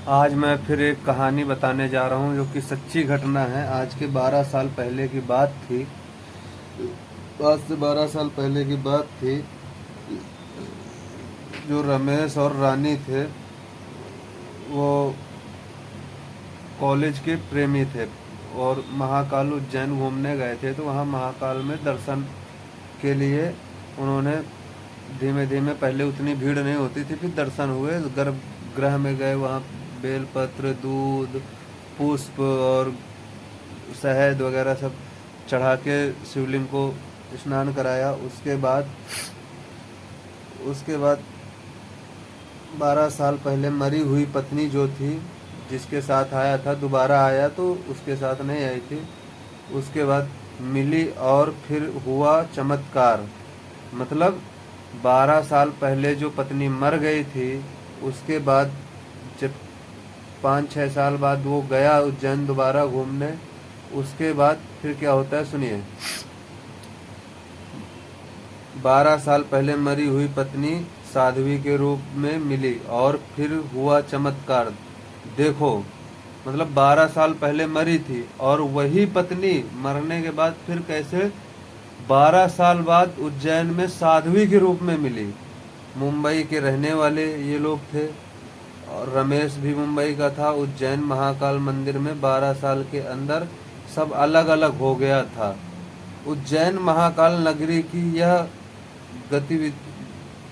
आज मैं फिर एक कहानी बताने जा रहा हूँ जो कि सच्ची घटना है। आज के 12 साल पहले की बात थी। आज से 12 साल पहले की बात थी। जो रमेश और रानी थे वो कॉलेज के प्रेमी थे और महाकाल उज्जैन घूमने गए थे। तो वहाँ महाकाल में दर्शन के लिए उन्होंने धीमे धीमे, पहले उतनी भीड़ नहीं होती थी, फिर दर्शन हुए। गर्भगृह में गए, वहाँ बेलपत्र, दूध, पुष्प और शहद वगैरह सब चढ़ा के शिवलिंग को स्नान कराया। उसके बाद 12 साल पहले मरी हुई पत्नी जो थी, जिसके साथ आया था, दोबारा आया तो उसके साथ नहीं आई थी। उसके बाद मिली और फिर हुआ चमत्कार। मतलब 12 साल पहले जो पत्नी मर गई थी, उसके बाद जब 5-6 साल बाद वो गया उज्जैन दोबारा घूमने, उसके बाद फिर क्या होता है सुनिए। 12 साल पहले मरी हुई पत्नी साध्वी के रूप में मिली और फिर हुआ चमत्कार। देखो, मतलब 12 साल पहले मरी थी और वही पत्नी मरने के बाद फिर कैसे 12 साल बाद उज्जैन में साध्वी के रूप में मिली। मुंबई के रहने वाले ये लोग थे और रमेश भी मुंबई का था। उज्जैन महाकाल मंदिर में 12 साल के अंदर सब अलग अलग हो गया था। उज्जैन महाकाल नगरी की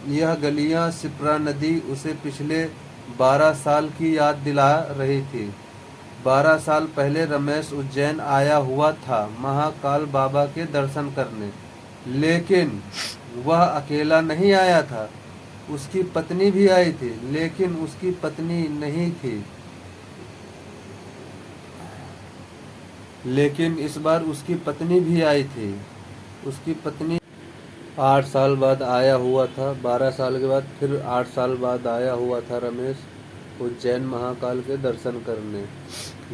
यह गलियां, शिप्रा नदी उसे पिछले 12 साल की याद दिला रही थी। 12 साल पहले रमेश उज्जैन आया हुआ था महाकाल बाबा के दर्शन करने, लेकिन वह अकेला नहीं आया था। उसकी पत्नी भी आई थी, लेकिन उसकी पत्नी नहीं थी। लेकिन इस बार उसकी पत्नी भी आई थी। उसकी पत्नी 8 साल बाद आया हुआ था। 12 साल के बाद फिर 8 साल बाद आया हुआ था रमेश उज्जैन महाकाल के दर्शन करने।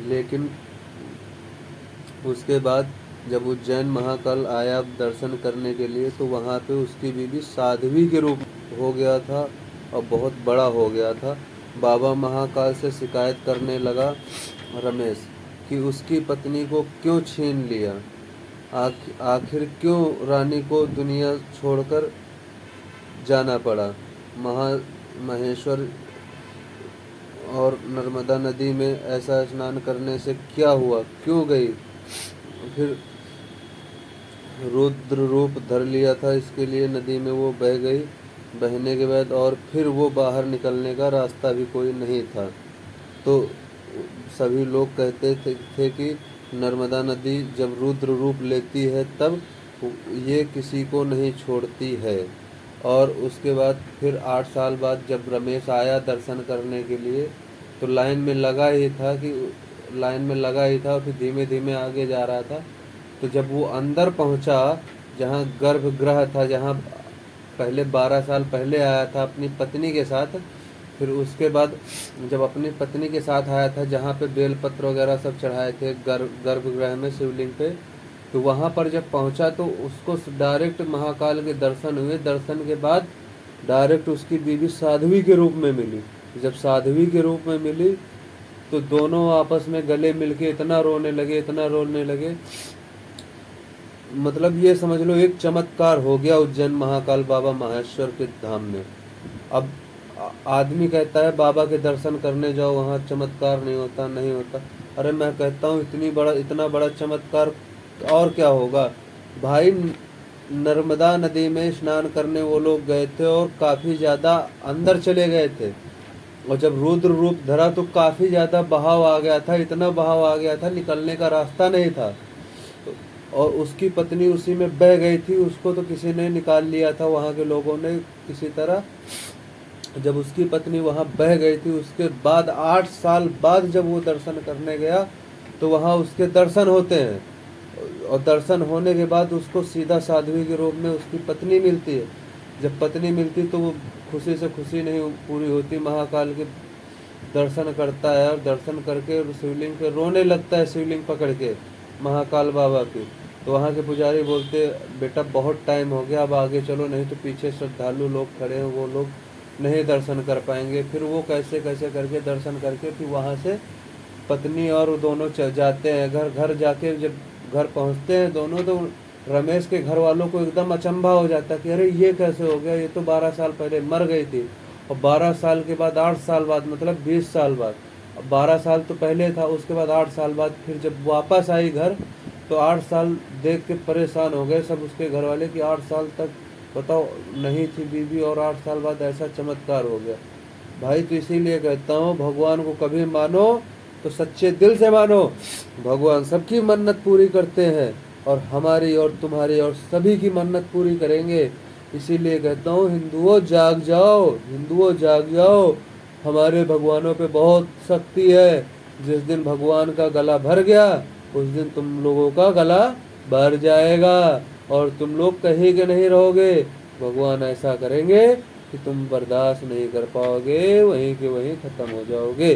लेकिन उसके बाद जब उज्जैन महाकाल आया दर्शन करने के लिए, तो वहाँ पे उसकी बीवी साध्वी के रूप हो गया था और बहुत बड़ा हो गया था। बाबा महाकाल से शिकायत करने लगा रमेश कि उसकी पत्नी को क्यों छीन लिया, आखिर क्यों रानी को दुनिया छोड़कर जाना पड़ा। महा महेश्वर और नर्मदा नदी में ऐसा स्नान करने से क्या हुआ, क्यों गई। फिर रुद्र रूप धर लिया था, इसके लिए नदी में वो बह गई। बहने के बाद और फिर वो बाहर निकलने का रास्ता भी कोई नहीं था। तो सभी लोग कहते थे कि नर्मदा नदी जब रुद्र रूप लेती है तब ये किसी को नहीं छोड़ती है। और उसके बाद फिर 8 साल बाद जब रमेश आया दर्शन करने के लिए, तो लाइन में लगा ही था और फिर धीमे धीमे आगे जा रहा था। तो जब वो अंदर पहुंचा, जहाँ गर्भगृह था, जहाँ पहले 12 साल पहले आया था अपनी पत्नी के साथ, फिर उसके बाद जब अपनी पत्नी के साथ आया था, जहाँ पे बेलपत्र वगैरह सब चढ़ाए थे गर्भगृह में शिवलिंग पे, तो वहाँ पर जब पहुँचा तो उसको डायरेक्ट महाकाल के दर्शन हुए। दर्शन के बाद डायरेक्ट उसकी बीवी साध्वी के रूप में मिली। जब साध्वी के रूप में मिली तो दोनों आपस में गले मिलके इतना रोने लगे। मतलब ये समझ लो एक चमत्कार हो गया उज्जैन महाकाल बाबा महेश्वर के धाम में। अब आदमी कहता है बाबा के दर्शन करने जाओ, वहाँ चमत्कार नहीं होता। अरे मैं कहता हूँ इतना बड़ा चमत्कार और क्या होगा भाई। नर्मदा नदी में स्नान करने वो लोग गए थे और काफी ज्यादा अंदर चले गए थे, और जब रुद्र रूप धरा तो काफी ज्यादा बहाव आ गया था, इतना बहाव आ गया था निकलने का रास्ता नहीं था। और उसकी पत्नी उसी में बह गई थी, उसको तो किसी ने निकाल लिया था, वहाँ के लोगों ने किसी तरह। जब उसकी पत्नी वहाँ बह गई थी, उसके बाद 8 साल बाद जब वो दर्शन करने गया तो वहाँ उसके दर्शन होते हैं, और दर्शन होने के बाद उसको सीधा साध्वी के रूप में उसकी पत्नी मिलती है। जब पत्नी मिलती तो वो खुशी से खुशी नहीं पूरी होती, महाकाल के दर्शन करता है और दर्शन करके शिवलिंग पे रोने लगता है, शिवलिंग पकड़ के महाकाल बाबा की। तो वहाँ के पुजारी बोलते बेटा बहुत टाइम हो गया, अब आगे चलो, नहीं तो पीछे श्रद्धालु लोग खड़े हैं, वो लोग नहीं दर्शन कर पाएंगे। फिर वो कैसे कैसे करके दर्शन करके फिर वहाँ से पत्नी और दोनों जाते हैं घर। घर जाके जब घर पहुँचते हैं दोनों, तो रमेश के घर वालों को एकदम अचंभा हो जाता है कि अरे ये कैसे हो गया, ये तो 12 साल पहले मर गई थी। और 12 साल के बाद 8 साल बाद, मतलब 20 साल बाद, 12 साल तो पहले था, उसके बाद 8 साल बाद फिर जब वापस आई घर, तो 8 साल देख के परेशान हो गए सब उसके घर वाले कि 8 साल तक बताओ नहीं थी बीवी और 8 साल बाद ऐसा चमत्कार हो गया। भाई तो इसीलिए कहता हूँ भगवान को कभी मानो तो सच्चे दिल से मानो। भगवान सबकी मन्नत पूरी करते हैं और हमारी और तुम्हारी और सभी की मन्नत पूरी करेंगे। इसीलिए कहता हूँ हिंदुओं जाग जाओ, हिंदुओं जाग जाओ, हमारे भगवानों पे बहुत शक्ति है। जिस दिन भगवान का गला भर गया उस दिन तुम लोगों का गला भर जाएगा और तुम लोग कहीं के नहीं रहोगे। भगवान ऐसा करेंगे कि तुम बर्दाश्त नहीं कर पाओगे, वहीं के वहीं खत्म हो जाओगे।